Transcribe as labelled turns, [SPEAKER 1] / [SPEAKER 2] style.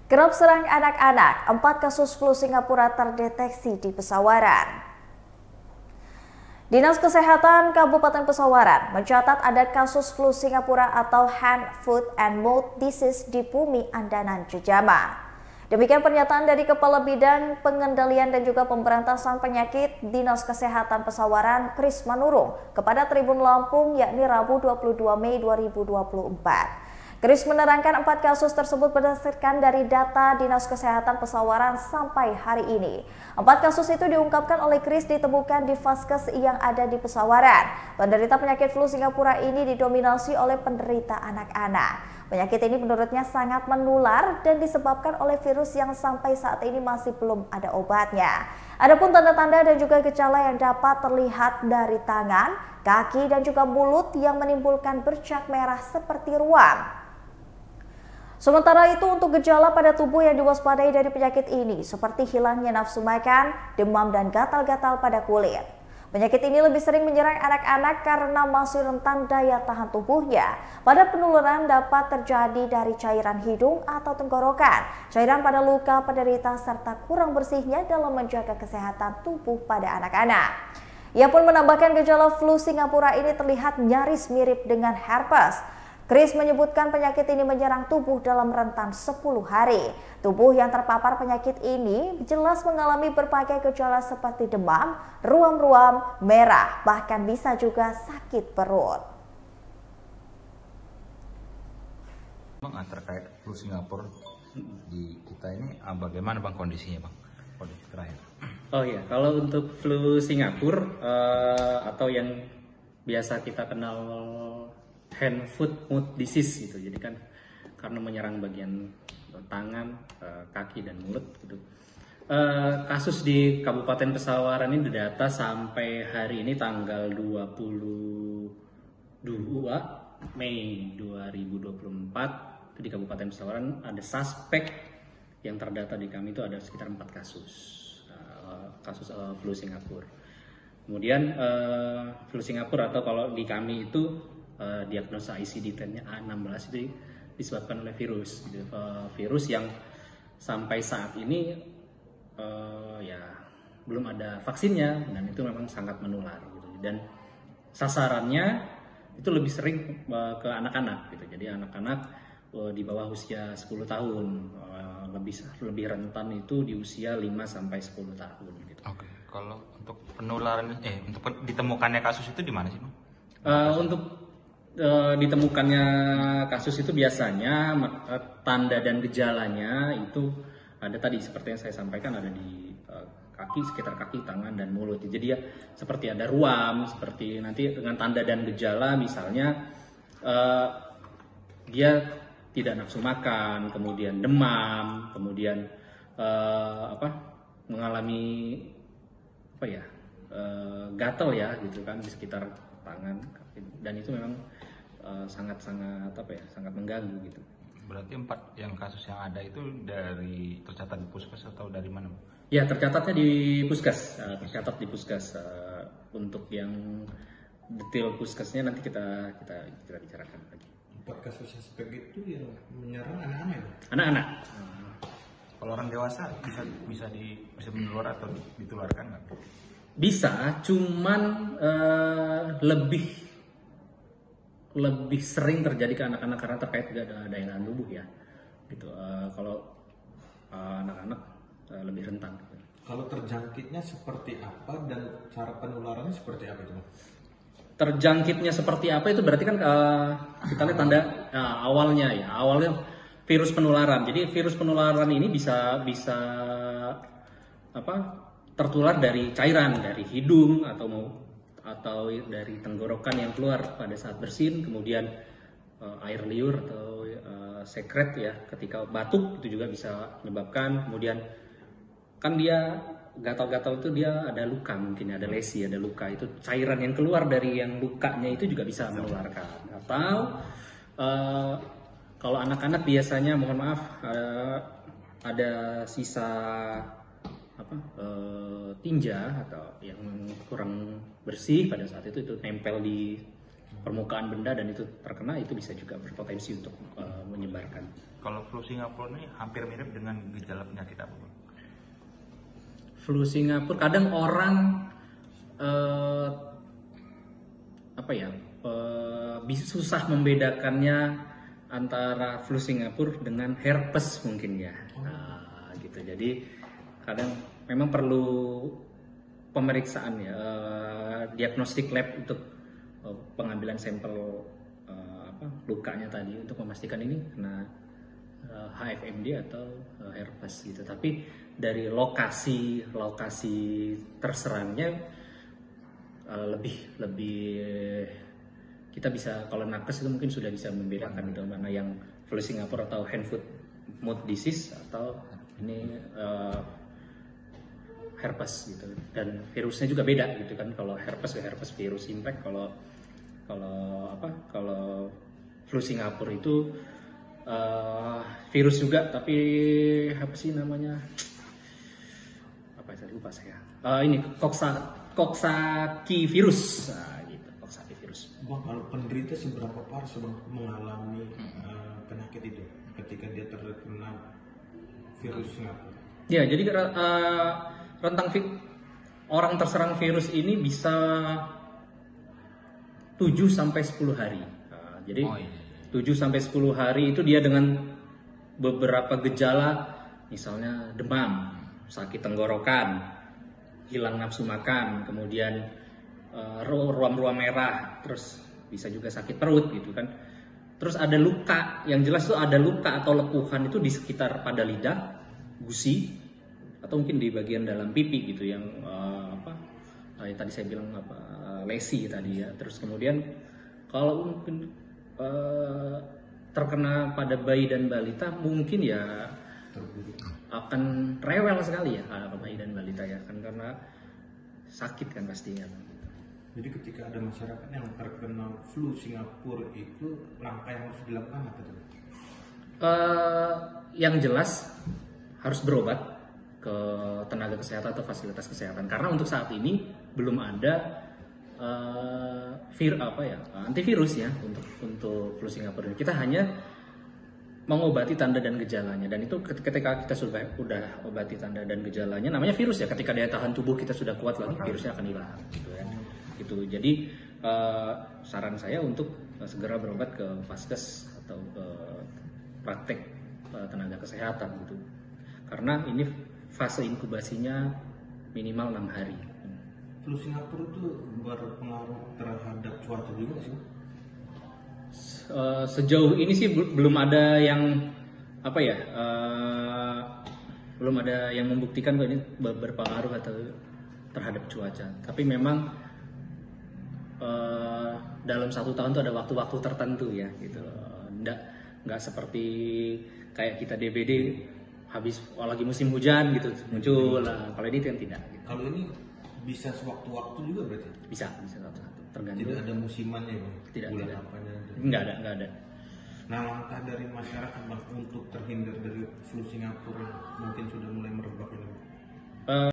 [SPEAKER 1] Kerap serang anak-anak, 4 kasus flu Singapura terdeteksi di Pesawaran. Dinas Kesehatan Kabupaten Pesawaran mencatat ada kasus flu Singapura atau hand, foot, and mouth disease di Bumi Andanan Jejama. Demikian pernyataan dari Kepala Bidang Pengendalian dan juga Pemberantasan Penyakit Dinas Kesehatan Pesawaran, Kris Manurung, kepada Tribun Lampung, yakni Rabu 22 Mei 2024. Kris menerangkan 4 kasus tersebut berdasarkan dari data Dinas Kesehatan Pesawaran sampai hari ini. 4 kasus itu diungkapkan oleh Kris ditemukan di Vaskes yang ada di Pesawaran. Penderita penyakit flu Singapura ini didominasi oleh penderita anak-anak. Penyakit ini menurutnya sangat menular dan disebabkan oleh virus yang sampai saat ini masih belum ada obatnya. Adapun tanda-tanda dan juga gejala yang dapat terlihat dari tangan, kaki, dan juga mulut yang menimbulkan bercak merah seperti ruam. Sementara itu untuk gejala pada tubuh yang diwaspadai dari penyakit ini seperti hilangnya nafsu makan, demam, dan gatal-gatal pada kulit. Penyakit ini lebih sering menyerang anak-anak karena masih rentan daya tahan tubuhnya. Pada penularan dapat terjadi dari cairan hidung atau tenggorokan, cairan pada luka penderita, serta kurang bersihnya dalam menjaga kesehatan tubuh pada anak-anak. Ia pun menambahkan gejala flu Singapura ini terlihat nyaris mirip dengan herpes. Kris menyebutkan penyakit ini menyerang tubuh dalam rentan 10 hari. Tubuh yang terpapar penyakit ini jelas mengalami berbagai gejala seperti demam, ruam-ruam, merah, bahkan bisa juga sakit perut.
[SPEAKER 2] Bang, terkait flu Singapura di kita ini bagaimana Bang kondisinya Bang? Kondisi terakhir.
[SPEAKER 3] Oh iya, kalau untuk flu Singapura atau yang biasa kita kenal hand, foot, mouth disease gitu. Jadi kan karena menyerang bagian tangan, kaki, dan mulut gitu. Kasus di Kabupaten Pesawaran ini didata sampai hari ini tanggal 22 Mei 2024 di Kabupaten Pesawaran ada suspek yang terdata di kami itu ada sekitar 4 kasus flu Singapura. Kemudian flu Singapura atau kalau di kami itu diagnosa ICD-10-nya A16 itu disebabkan oleh virus, gitu. Virus yang sampai saat ini ya belum ada vaksinnya dan itu memang sangat menular, gitu. Dan sasarannya itu lebih sering ke anak-anak, gitu. Jadi anak-anak di bawah usia 10 tahun, lebih rentan itu di usia 5 sampai 10 tahun, gitu.
[SPEAKER 2] Oke. Kalau untuk penularan untuk ditemukannya kasus itu di mana sih Bang?
[SPEAKER 3] Untuk ditemukannya kasus itu biasanya tanda dan gejalanya itu ada tadi seperti yang saya sampaikan, ada di kaki, sekitar kaki, tangan, dan mulut. Jadi ya seperti ada ruam, seperti nanti dengan tanda dan gejala misalnya dia tidak nafsu makan, kemudian demam, kemudian mengalami gatal ya gitu kan di sekitar tangan, dan itu memang sangat mengganggu gitu.
[SPEAKER 2] Berarti 4 yang kasus yang ada itu dari tercatat di Puskes atau dari mana?
[SPEAKER 3] Ya, tercatatnya di Puskes, tercatat di Puskes. Untuk yang detail Puskesnya nanti kita bicarakan lagi.
[SPEAKER 4] 4 kasus suspek itu yang menyerang anak-anak ya?
[SPEAKER 3] Anak-anak.
[SPEAKER 2] Kalau orang dewasa bisa menular atau ditularkan nggak?
[SPEAKER 3] Bisa, cuman lebih sering terjadi ke anak-anak karena terkait dengan daya tahan tubuh ya, gitu. Kalau anak-anak lebih rentan.
[SPEAKER 4] Kalau terjangkitnya seperti apa dan cara penularannya seperti apa itu?
[SPEAKER 3] Terjangkitnya seperti apa itu berarti kan kita lihat tanda awalnya virus penularan. Jadi virus penularan ini bisa tertular dari cairan, dari hidung atau dari tenggorokan yang keluar pada saat bersin, kemudian air liur atau sekret ya ketika batuk itu juga bisa menyebabkan. Kemudian kan dia gatal-gatal itu dia ada luka, mungkin ada lesi, ada luka, itu cairan yang keluar dari yang lukanya itu juga bisa menularkan. Atau kalau anak-anak biasanya mohon maaf ada sisa tinja atau yang kurang bersih pada saat itu nempel di permukaan benda dan itu terkena, itu bisa juga berpotensi untuk menyebarkan.
[SPEAKER 2] Kalau flu Singapura ini hampir mirip dengan gejala penyakit apa, Bang?
[SPEAKER 3] Flu Singapura kadang orang bisa susah membedakannya antara flu Singapura dengan herpes mungkin ya. Nah, gitu. Jadi kadang memang perlu pemeriksaan ya, diagnostik lab untuk pengambilan sampel lukanya tadi untuk memastikan ini kena HFMD atau herpes gitu. Tapi dari lokasi terserangnya lebih kita bisa, kalau nakes itu mungkin sudah bisa membedakan itu mana yang flu Singapura atau hand foot mouth disease atau ini herpes gitu. Dan virusnya juga beda gitu kan. Kalau herpes virus impact, kalau flu Singapura itu virus juga, tapi apa sih namanya? Apa saya lupa saya. Ini Coxsackie virus. Nah, gitu, Coxsackie virus.
[SPEAKER 4] Bang, kalau penderita seberapa parah sebelum mengalami penyakit itu ketika dia terkena virus Singapura? Ya, jadi
[SPEAKER 3] rentang orang terserang virus ini bisa 7 sampai 10 hari. Nah, jadi 7 sampai 10 hari itu dia dengan beberapa gejala, misalnya demam, sakit tenggorokan, hilang nafsu makan, kemudian ruam-ruam merah, terus bisa juga sakit perut gitu kan. Terus ada luka, yang jelas tuh ada luka atau lekuhan itu di sekitar pada lidah, gusi, atau mungkin di bagian dalam pipi gitu yang tadi saya bilang lesi tadi ya. Terus kemudian kalau mungkin terkena pada bayi dan balita mungkin ya akan rewel sekali ya bayi dan balita ya kan, karena sakit kan pastinya.
[SPEAKER 4] Jadi ketika ada masyarakat yang terkena flu Singapura itu langkah yang harus dilakukan apa tuh?
[SPEAKER 3] Yang jelas harus berobat ke tenaga kesehatan atau fasilitas kesehatan, karena untuk saat ini belum ada antivirus ya untuk flu Singapura. Kita hanya mengobati tanda dan gejalanya, dan itu ketika kita sudah obati tanda dan gejalanya, namanya virus ya, ketika daya tahan tubuh kita sudah kuat lagi, virusnya akan hilang gitu ya. Gitu. Jadi saran saya untuk segera berobat ke vaskes atau ke praktek tenaga kesehatan gitu, karena ini fase inkubasinya minimal 6 hari.
[SPEAKER 4] Flu Singapura itu berpengaruh terhadap cuaca juga sih?
[SPEAKER 3] Sejauh ini sih belum ada yang belum ada yang membuktikan bahwa ini berpengaruh atau terhadap cuaca. Tapi memang dalam 1 tahun itu ada waktu-waktu tertentu ya gitu. Nggak seperti kayak kita DBD habis lagi musim hujan gitu muncul. Kalau ini kan tidak. Gitu.
[SPEAKER 4] Kalau ini bisa sewaktu-waktu juga berarti?
[SPEAKER 3] Bisa sewaktu-waktu. Tergantung.
[SPEAKER 4] Tidak ada musimannya ya?
[SPEAKER 3] Tidak.
[SPEAKER 4] Bulan apanya?
[SPEAKER 3] Nggak ada.
[SPEAKER 4] Nah, langkah dari masyarakat Bang untuk terhindar dari flu Singapura mungkin sudah mulai merebak ini?